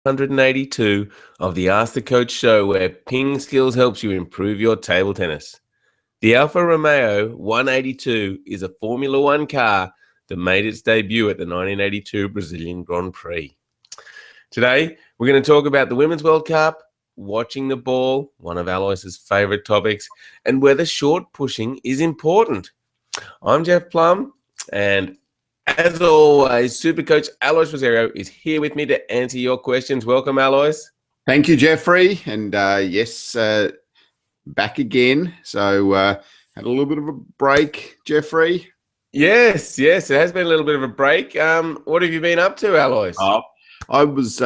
182 of the Ask the Coach show, where PingSkills helps you improve your table tennis. The Alfa Romeo 182 is a Formula One car that made its debut at the 1982 Brazilian Grand Prix. Today, we're going to talk about the Women's World Cup, watching the ball, one of Alois's favorite topics, and whether short pushing is important. I'm Jeff Plum, and as always, Super Coach Alois Rosario is here with me to answer your questions. Welcome, Alois. Thank you, Jeffrey. And yes, back again. So had a little bit of a break, Jeffrey. Yes, it has been a little bit of a break. What have you been up to, Alois? I was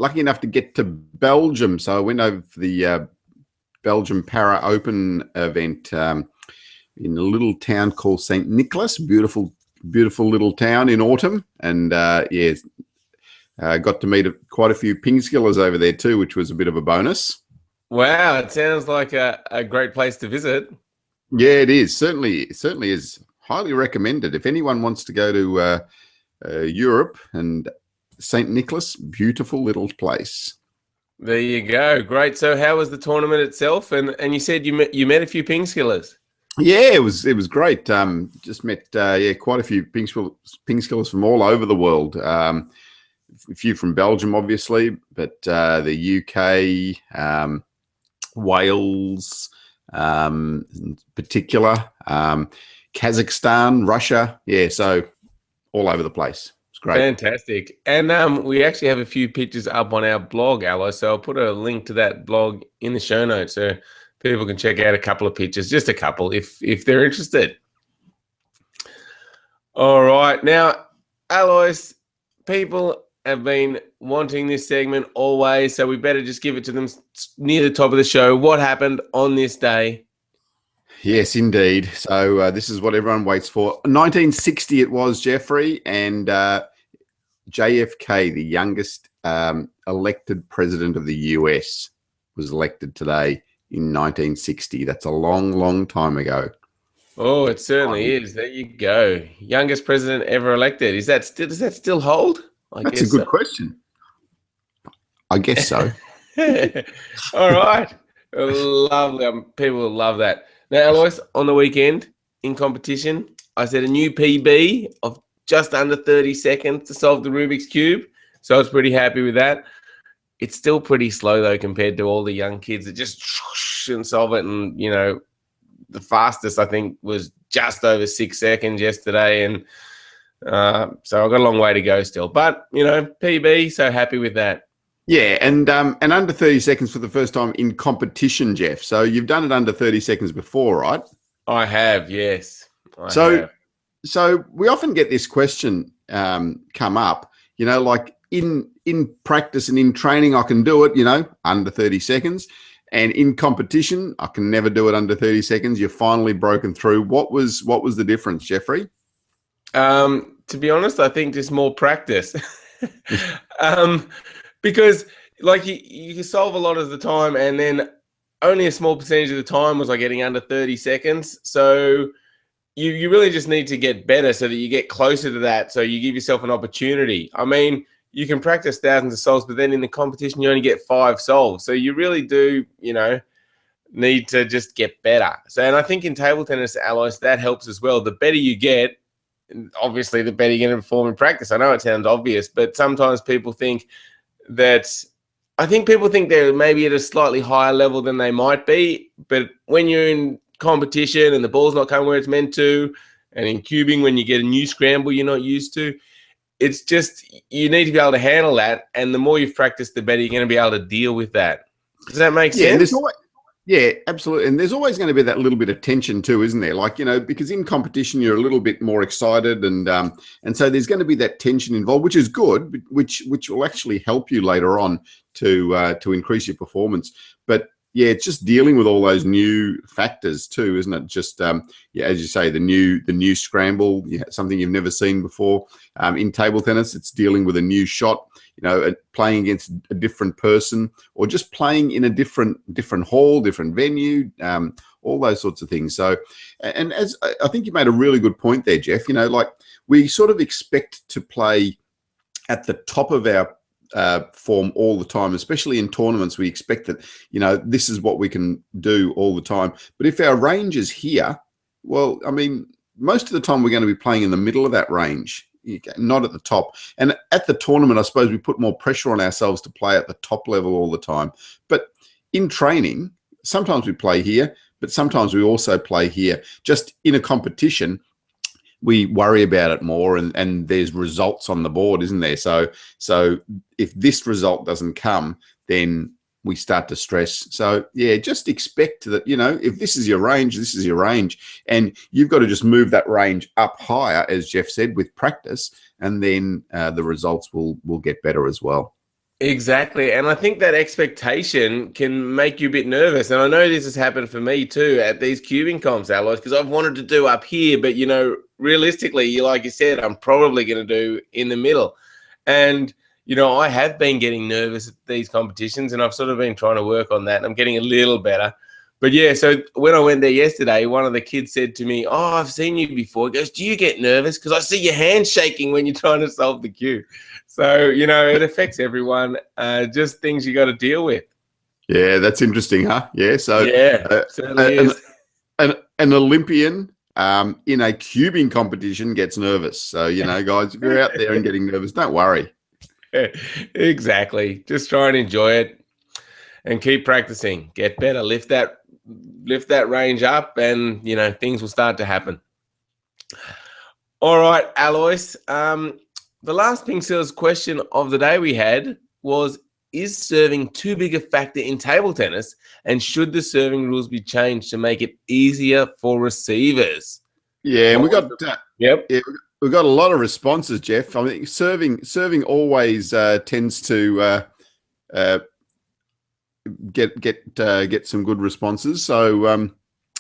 lucky enough to get to Belgium. So I went over for the Belgium Para Open event in a little town called St. Nicholas. Beautiful little town in autumn. And got to meet quite a few PingSkillers over there too, which was a bit of a bonus. Wow, it sounds like a great place to visit. Yeah, it is. Certainly is. Highly recommended. If anyone wants to go to Europe and St. Nicholas, beautiful little place. There you go. Great. So how was the tournament itself? And you said you met a few PingSkillers. Yeah, it was great. Just met quite a few PingSkillers from all over the world. A few from Belgium, obviously, but the UK, Wales, in particular, Kazakhstan, Russia. Yeah, so all over the place. It's great. Fantastic. And we actually have a few pictures up on our blog, Alois, so I'll put a link to that blog in the show notes so people can check out a couple of pictures, just a couple, if they're interested. All right. Now, Alois, people have been wanting this segment always, so we better just give it to them near the top of the show. What happened on this day? Yes, indeed. So this is what everyone waits for. 1960 it was, Jeffrey, and JFK, the youngest elected president of the US, was elected today in 1960. That's a long time ago. Oh, it certainly is. There you go. Youngest president ever elected. Does that still hold? That's a good question. I guess so. All right. Lovely. People will love that. Now, Alois, on the weekend in competition, I set a new PB of just under 30 seconds to solve the Rubik's Cube. So I was pretty happy with that. It's still pretty slow, though, compared to all the young kids that just and solve it. And, you know, the fastest, I think, was just over 6 seconds yesterday. And so I've got a long way to go still. But, you know, PB, so happy with that. Yeah, and under 30 seconds for the first time in competition, Jeff. So you've done it under 30 seconds before, right? I have, yes. So we often get this question come up, you know, like in practice and in training, I can do it, you know, under 30 seconds. And in competition, I can never do it under 30 seconds. You're finally broken through. What was the difference, Jeffrey? To be honest, I think just more practice. Because like you solve a lot of the time, and then only a small percentage of the time was I getting under 30 seconds. So you really just need to get better so that you get closer to that. So you give yourself an opportunity. I mean, you can practice thousands of solves, but then in the competition, you only get 5 solves. So you really do, you know, need to just get better. So, and I think in table tennis, Alois, that helps as well. The better you get, obviously, the better you're going to perform in practice. I know it sounds obvious, but sometimes people think that, I think people think they're maybe at a slightly higher level than they might be. But when you're in competition and the ball's not coming where it's meant to, and in cubing, when you get a new scramble you're not used to, it's just, you need to be able to handle that. And the more you've practiced, the better you're going to be able to deal with that. Does that make sense? Yeah, absolutely. And there's always going to be that little bit of tension too, isn't there? Like, you know, because in competition, you're a little bit more excited. And so there's going to be that tension involved, which is good, which will actually help you later on to increase your performance. But yeah, it's just dealing with all those new factors too, isn't it? Just as you say, the new scramble, something you've never seen before. In table tennis, it's dealing with a new shot, you know, playing against a different person, or just playing in a different hall, different venue, all those sorts of things. So, and as I think you made a really good point there, Jeff, you know, like we sort of expect to play at the top of our form all the time, especially in tournaments. We expect that, you know, this is what we can do all the time. But if our range is here, well, I mean, most of the time we're going to be playing in the middle of that range, not at the top. And at the tournament, I suppose we put more pressure on ourselves to play at the top level all the time. But in training, sometimes we play here, but sometimes we also play here. Just in a competition, we worry about it more, and there's results on the board, isn't there? So if this result doesn't come, then we start to stress. So yeah, just expect that, you know, if this is your range, this is your range, and you've got to just move that range up higher, as Jeff said, with practice, and then the results will get better as well. Exactly. And I think that expectation can make you a bit nervous. And I know this has happened for me too at these cubing comps, Alois, because I've wanted to do up here, but, you know, realistically, like you said, I'm probably going to do in the middle. And, you know, I have been getting nervous at these competitions, and I've sort of been trying to work on that. And I'm getting a little better. But yeah, so when I went there yesterday, one of the kids said to me, "Oh, I've seen you before." He goes, "Do you get nervous? Because I see your hands shaking when you're trying to solve the cube." So, you know, it affects everyone. Just things you got to deal with. Yeah, that's interesting, huh? Yeah, so Yeah, certainly is. An Olympian in a cubing competition gets nervous. So, you know, guys, if you're out there and getting nervous, don't worry. Exactly. Just try and enjoy it and keep practicing. Get better. Lift that range up, and, you know, things will start to happen. All right, Alois. The last PingSkills question of the day we had was, is serving too big a factor in table tennis, and should the serving rules be changed to make it easier for receivers? Yeah, and we got yep. Yeah, we've got a lot of responses, Jeff. I mean, serving always tends to get some good responses. So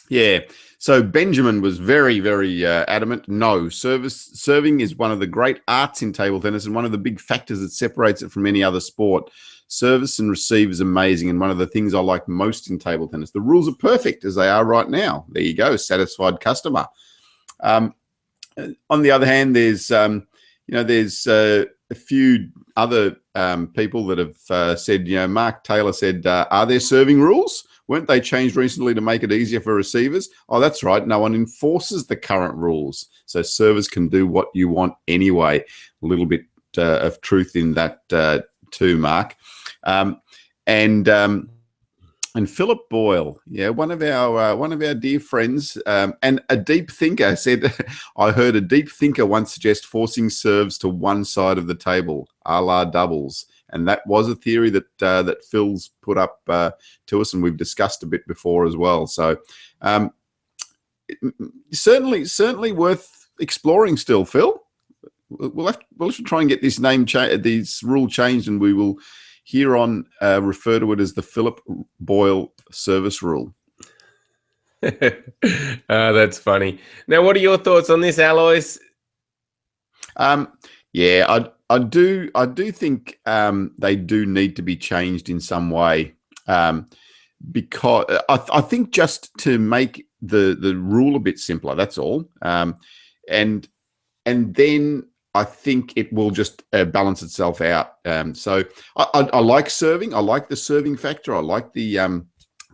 yeah. So Benjamin was very adamant. No, serving is one of the great arts in table tennis, and one of the big factors that separates it from any other sport. Service and receive is amazing, and one of the things I like most in table tennis. The rules are perfect as they are right now. There you go, satisfied customer. On the other hand, there's there's a few other people that have said, you know, Mark Taylor said, are there serving rules? Weren't they changed recently to make it easier for receivers? Oh, that's right. No one enforces the current rules, so servers can do what you want anyway. A little bit of truth in that too, Mark. And Philip Boyle, yeah, one of our dear friends, and a deep thinker said, I heard a deep thinker once suggest forcing serves to one side of the table, a la doubles, and that was a theory that Phil's put up to us, and we've discussed a bit before as well. So certainly worth exploring still, Phil. We'll have to try and get this this rule changed, and we will here on refer to it as the Philip Boyle service rule. That's funny. Now, what are your thoughts on this, Alois? Yeah, I do think they do need to be changed in some way, because I think just to make the rule a bit simpler. That's all, and then I think it will just balance itself out. So I like serving. I like the serving factor. I like the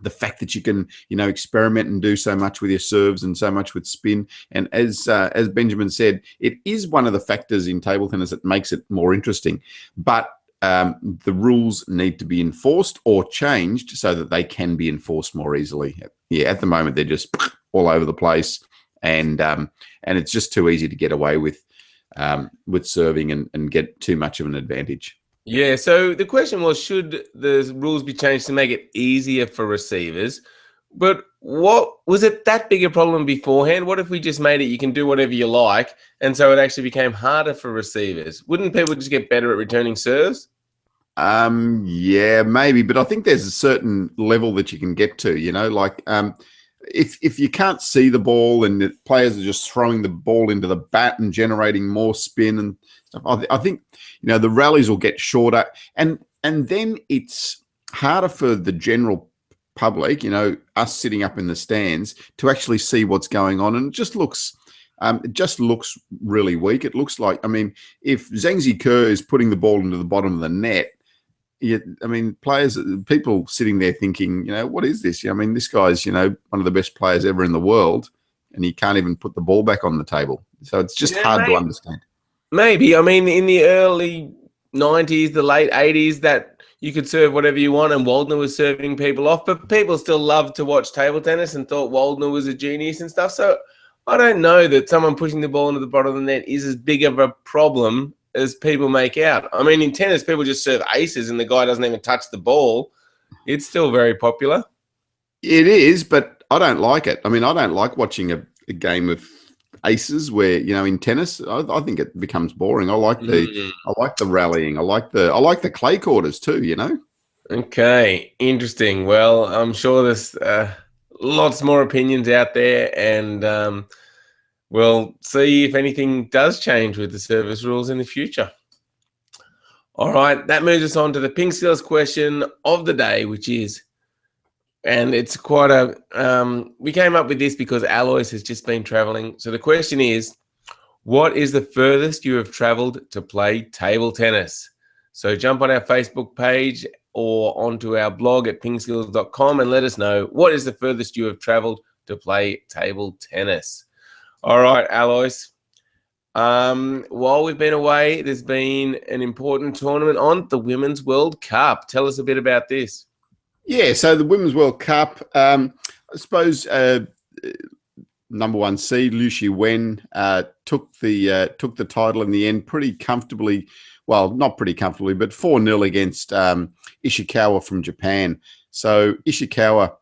fact that you can, you know, experiment and do so much with your serves and so much with spin. And as Benjamin said, it is one of the factors in table tennis that makes it more interesting. But the rules need to be enforced or changed so that they can be enforced more easily. Yeah, at the moment they're just all over the place, and it's just too easy to get away with serving and get too much of an advantage. Yeah, so the question was, should the rules be changed to make it easier for receivers? But what was it that big a problem beforehand? What if we just made it you can do whatever you like, and so it actually became harder for receivers? Wouldn't people just get better at returning serves? Yeah, maybe, but I think there's a certain level that you can get to, you know, like if you can't see the ball and the players are just throwing the ball into the bat and generating more spin and stuff, I think, you know, the rallies will get shorter, and then it's harder for the general public, you know, us sitting up in the stands, to actually see what's going on, and it just looks it just looks really weak. It looks like, I mean, if Zhang Zique is putting the ball into the bottom of the net, I mean, people sitting there thinking, what is this? I mean, this guy's, one of the best players ever in the world, and he can't even put the ball back on the table. So it's just hard to understand. Maybe. I mean, in the early 90s, the late 80s, that you could serve whatever you want, and Waldner was serving people off, but people still loved to watch table tennis and thought Waldner was a genius and stuff. So I don't know that someone pushing the ball into the bottom of the net is as big of a problem as people make out. I mean, in tennis, people just serve aces and the guy doesn't even touch the ball. It's still very popular. It is, but I don't like it. I mean, I don't like watching a game of aces where, in tennis, I think it becomes boring. I like the rallying. I like the clay quarters too, Okay, interesting. Well, I'm sure there's lots more opinions out there, and we'll see if anything does change with the service rules in the future. All right, that moves us on to the PingSkills question of the day, which is, and it's quite we came up with this because Alois has just been traveling. So the question is, what is the furthest you have traveled to play table tennis? So jump on our Facebook page or onto our blog at pingskills.com and let us know what is the furthest you have traveled to play table tennis. All right, Alois. While we've been away, there's been an important tournament on, the Women's World Cup. Tell us a bit about this. Yeah, so the Women's World Cup, I suppose number one seed Liu Shiwen took the title in the end pretty comfortably. Well, not pretty comfortably, but 4-0 against Ishikawa from Japan. So Ishikawa,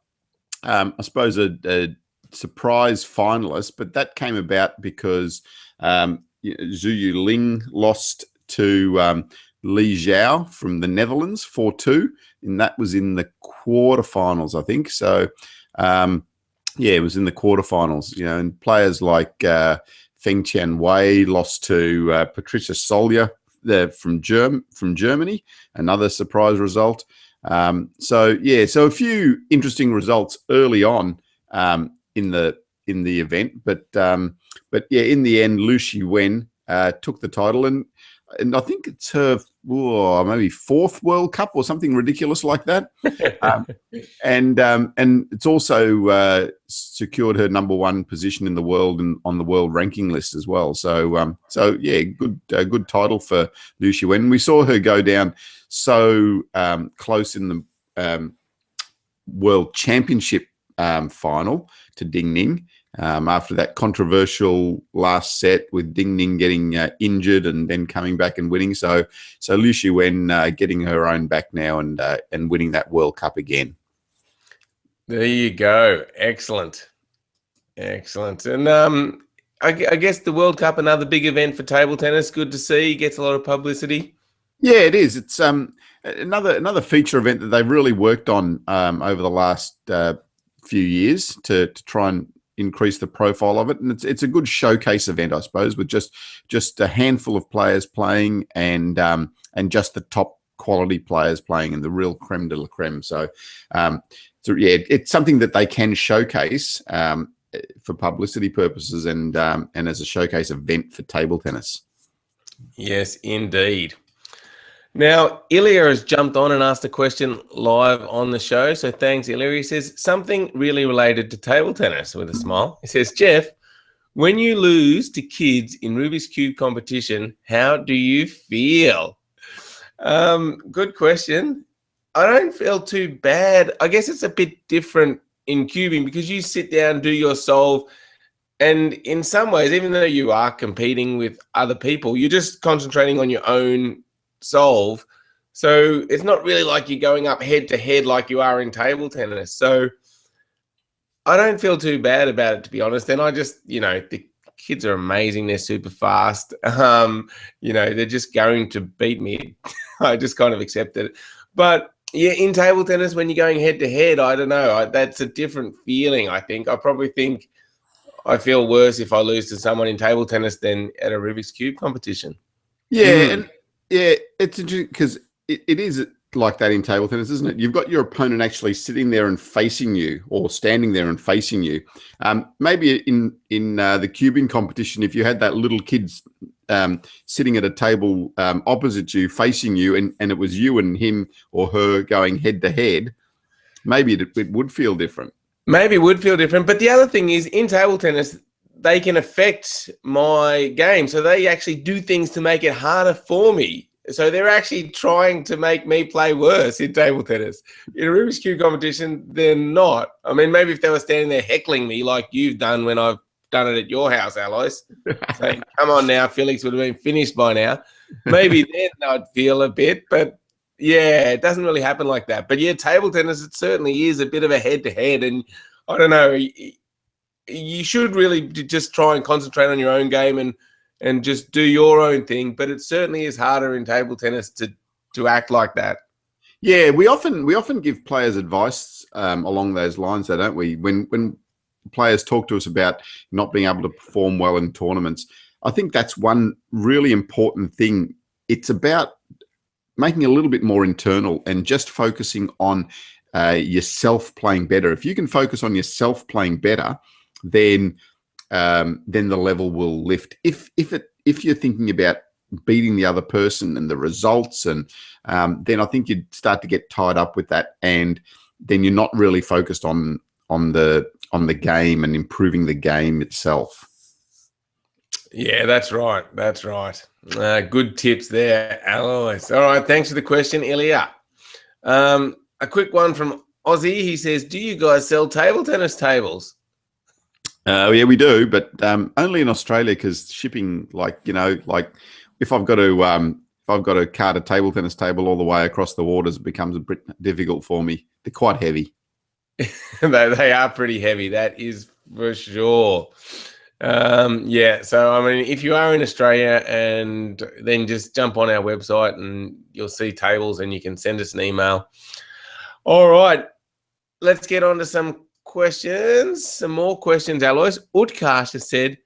I suppose a surprise finalist, but that came about because Zhu Yuling lost to Li Zhao from the Netherlands 4-2, and that was in the quarterfinals, I think. So, it was in the quarterfinals. And players like Feng Tian Wei lost to Patricia Solja from Germany, another surprise result. So a few interesting results early on in the event, but in the end, Liu Shiwen took the title, and I think it's her maybe fourth World Cup or something ridiculous like that. And it's also secured her number one position in the world and on the world ranking list as well. So good title for Liu Shiwen. We saw her go down so close in the World Championship final to Ding Ning. After that controversial last set with Ding Ning getting injured and then coming back and winning. So Liu Shiwen getting her own back now and winning that World Cup again. There you go. Excellent. And I guess the World Cup, another big event for table tennis. Good to see. Gets a lot of publicity. Yeah, it is. It's another feature event that they've really worked on over the last few years to try and increase the profile of it, and it's a good showcase event, I suppose, with just a handful of players playing and just the top quality players playing and the real creme de la creme. So it's something that they can showcase for publicity purposes and as a showcase event for table tennis. Yes, indeed. Now, Ilya has jumped on and asked a question live on the show. So thanks, Ilya. He says, something really related to table tennis with a smile. He says, Jeff, when you lose to kids in Rubik's Cube competition, how do you feel? Good question. I don't feel too bad. I guess it's a bit different in cubing because you sit down, do your solve, and in some ways, even though you are competing with other people, you're just concentrating on your own solve. So it's not really like you're going up head to head like you are in table tennis. So I don't feel too bad about it, to be honest. And I just, the kids are amazing. They're super fast. They're just going to beat me. I just kind of accepted it. But yeah, in table tennis, when you're going head to head, I don't know. That's a different feeling, I think. I probably think I feel worse if I lose to someone in table tennis than at a Rubik's Cube competition. Yeah, and yeah, it's interesting because it is like that in table tennis, isn't it? You've got your opponent actually sitting there and facing you, or standing there and facing you. Maybe in the cubing competition, if you had that little kid sitting at a table opposite you, facing you, and it was you and him or her going head to head, maybe it would feel different. Maybe it would feel different. But the other thing is, in table tennis, they can affect my game. So they actually do things to make it harder for me. So they're actually trying to make me play worse in table tennis. In a Rubik's Cube competition, they're not. I mean, maybe if they were standing there heckling me like you've done when I've done it at your house, Alois, saying, come on now, Felix would have been finished by now. Maybe then I'd feel a bit, but yeah, it doesn't really happen like that. But yeah, table tennis, it certainly is a bit of a head-to-head. And I don't know, you should really just try and concentrate on your own game and just do your own thing. But it certainly is harder in table tennis to act like that. Yeah, we often give players advice along those lines, though, don't we? When players talk to us about not being able to perform well in tournaments, I think that's one really important thing. It's about making a little bit more internal and just focusing on yourself playing better. If you can focus on yourself playing better, then the level will lift. If you're thinking about beating the other person and the results, and then I think you'd start to get tied up with that, and then you're not really focused on the game and improving the game itself. Yeah, that's right. That's right. Good tips there, Alois. All right, thanks for the question, Ilya. A quick one from Aussie. He says, do you guys sell table tennis tables? Yeah, we do, but only in Australia, because shipping, like if I've got to cart a table tennis table all the way across the waters, it becomes a bit difficult for me. They're quite heavy. They are pretty heavy. That is for sure. Yeah, so I mean, if you are in Australia, and then just jump on our website and you'll see tables, and you can send us an email. All right, let's get on to some questions. Some more questions, Alois. Utkarsh has said,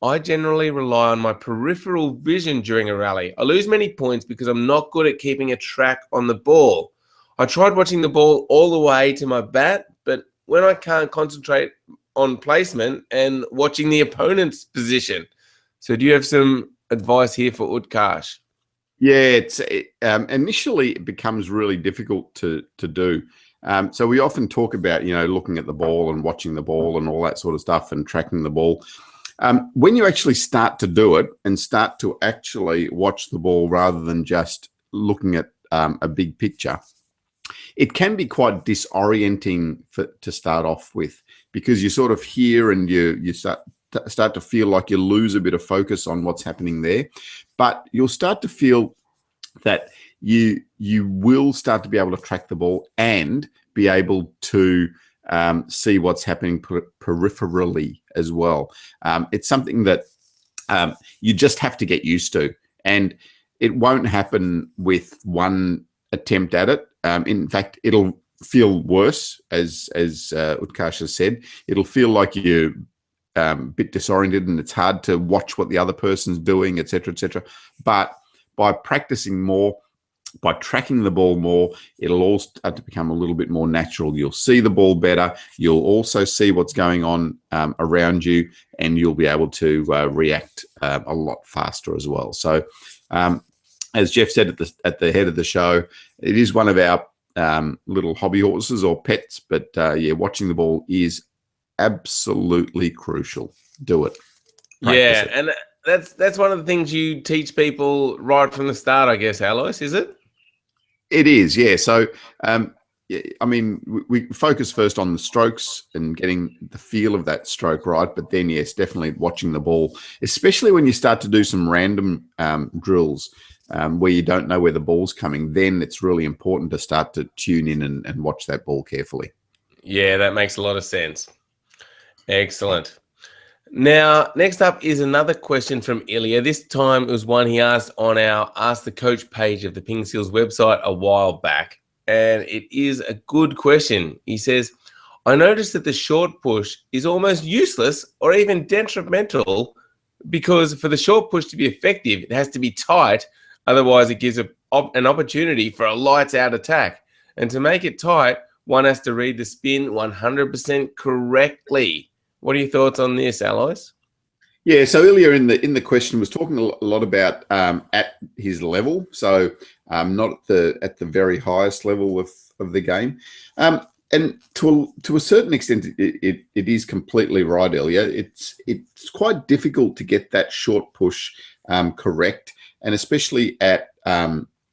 I generally rely on my peripheral vision during a rally. I lose many points because I'm not good at keeping a track on the ball. I tried watching the ball all the way to my bat, but when I can't concentrate on placement and watching the opponent's position. So do you have some advice here for Utkarsh? Yeah, initially it becomes really difficult to do. So we often talk about, looking at the ball and watching the ball and all that sort of stuff and tracking the ball. When you actually start to do it and start to actually watch the ball rather than just looking at a big picture, it can be quite disorienting to start off with, because you sort of hear and you start to feel like you lose a bit of focus on what's happening there. But you'll start to feel that you will start to be able to track the ball and be able to see what's happening peripherally as well. It's something that you just have to get used to, and it won't happen with one attempt at it. In fact, it'll feel worse, as Utkarsh has said. It'll feel like you're a bit disoriented, and it's hard to watch what the other person's doing, etc., etc. But by practicing more, by tracking the ball more, it'll all start to become a little bit more natural. You'll see the ball better. You'll also see what's going on around you, and you'll be able to react a lot faster as well. So, as Jeff said at the head of the show, it is one of our little hobby horses or pets. But yeah, watching the ball is absolutely crucial. Do it. Practice it. And that's one of the things you teach people right from the start, I guess, Alois, is it? It is, yeah. So, I mean, we focus first on the strokes and getting the feel of that stroke right. But then, yes, definitely watching the ball, especially when you start to do some random drills where you don't know where the ball's coming. Then it's really important to start to tune in and watch that ball carefully. Yeah, that makes a lot of sense. Excellent. Now, next up is another question from Ilya. This time it was one he asked on our Ask the Coach page of the PingSkills website a while back. And it is a good question. He says, I noticed that the short push is almost useless or even detrimental, because for the short push to be effective, it has to be tight. Otherwise, it gives an opportunity for a lights-out attack. And to make it tight, one has to read the spin 100% correctly. What are your thoughts on this, Alois? Yeah, so earlier in the question was talking a lot about at his level, so not at the very highest level of the game, and to a certain extent, it is completely right, Elia. It's quite difficult to get that short push correct, and especially at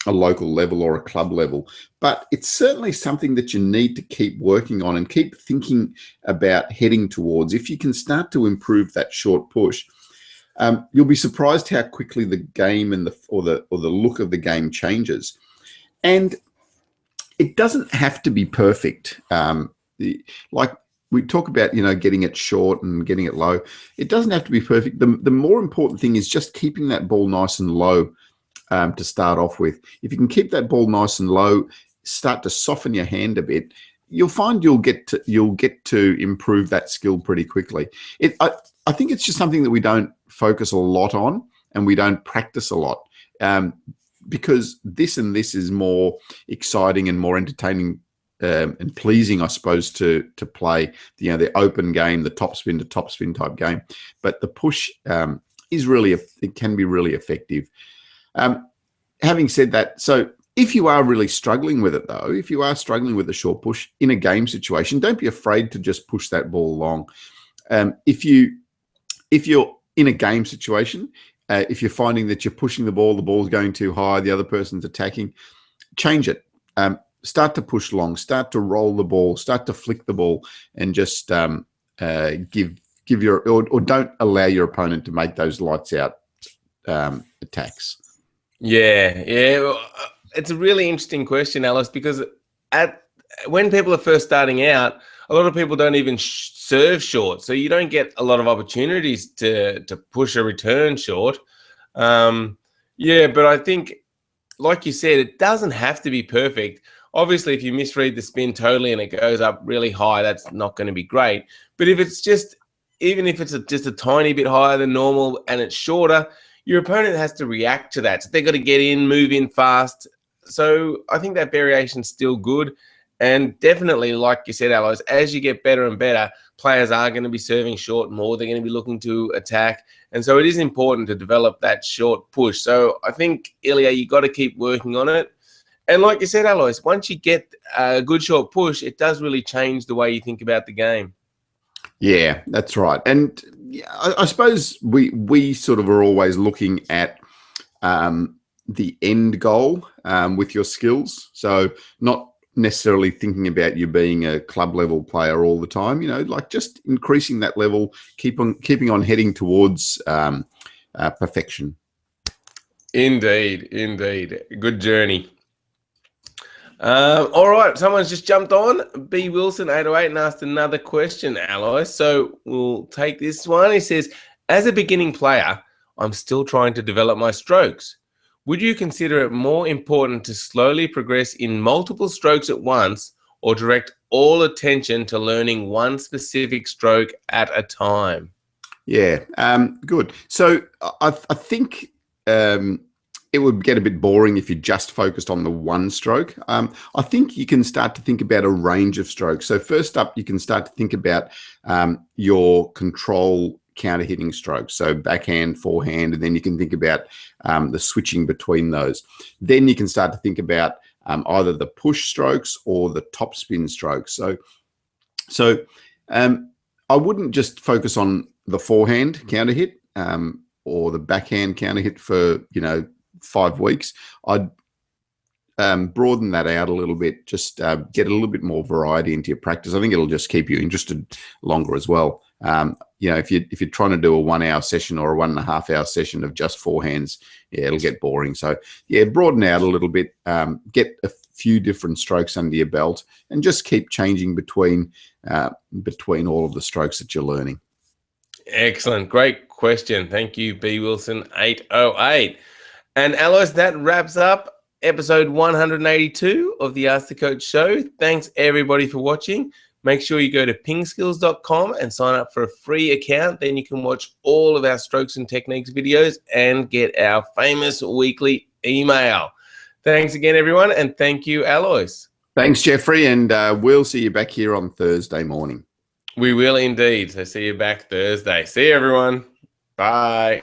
a local level or a club level. But it's certainly something that you need to keep working on and keep thinking about heading towards. If you can start to improve that short push, you'll be surprised how quickly the game and the look of the game changes. And it doesn't have to be perfect. Like we talk about, getting it short and getting it low. It doesn't have to be perfect. The more important thing is just keeping that ball nice and low to start off with. If you can keep that ball nice and low, start to soften your hand a bit, you'll find you'll get to improve that skill pretty quickly. I think it's just something that we don't focus a lot on and we don't practice a lot, because this is more exciting and more entertaining and pleasing, I suppose, to play. The open game, the top spin to top spin type game, but the push it can be really effective. Having said that, so if you are really struggling with it, though, if you are struggling with the short push in a game situation, don't be afraid to just push that ball along. If you're in a game situation, if you're finding that you're pushing the ball's going too high, the other person's attacking, change it. Start to push long, start to roll the ball, start to flick the ball, and just give your or don't allow your opponent to make those lights out attacks. Yeah. It's a really interesting question, Alice, because when people are first starting out, a lot of people don't even serve short, so you don't get a lot of opportunities to push a return short. But I think, like you said, it doesn't have to be perfect. Obviously, if you misread the spin totally and it goes up really high, that's not going to be great. But if it's just a tiny bit higher than normal and it's shorter, your opponent has to react to that. So they've got to get in, move in fast. So I think that variation's still good. And definitely, like you said, Alois, as you get better and better, players are going to be serving short more. They're going to be looking to attack. And so it is important to develop that short push. So I think, Ilya, you got to keep working on it. And like you said, Alois, once you get a good short push, it does really change the way you think about the game. Yeah, that's right. And I suppose we sort of are always looking at the end goal with your skills. So not necessarily thinking about you being a club level player all the time, like just increasing that level, keeping on heading towards perfection. Indeed. Good journey. All right, someone's just jumped on, B Wilson 808, and asked another question, Alois. So we'll take this one. He says, as a beginning player, I'm still trying to develop my strokes. Would you consider it more important to slowly progress in multiple strokes at once, or direct all attention to learning one specific stroke at a time? Yeah, good. So I think it would get a bit boring if you just focused on the one stroke. I think you can start to think about a range of strokes. So first up, you can start to think about your control counter hitting strokes. So backhand, forehand, and then you can think about the switching between those. Then you can start to think about either the push strokes or the top spin strokes. So I wouldn't just focus on the forehand counter hit or the backhand counter hit for 5 weeks. I'd broaden that out a little bit, just get a little bit more variety into your practice. I think it'll just keep you interested longer as well. If you're trying to do a 1 hour session or a 1.5 hour session of just forehands, it'll get boring. So broaden out a little bit, get a few different strokes under your belt, and just keep changing between all of the strokes that you're learning. Excellent. Great question. Thank you, B Wilson 808. And Alois, that wraps up episode 182 of the Ask the Coach show. Thanks everybody for watching. Make sure you go to pingskills.com and sign up for a free account. Then you can watch all of our strokes and techniques videos and get our famous weekly email. Thanks again, everyone, and thank you, Alois. Thanks, Jeffrey, and we'll see you back here on Thursday morning. We will indeed. So see you back Thursday. See you, everyone. Bye.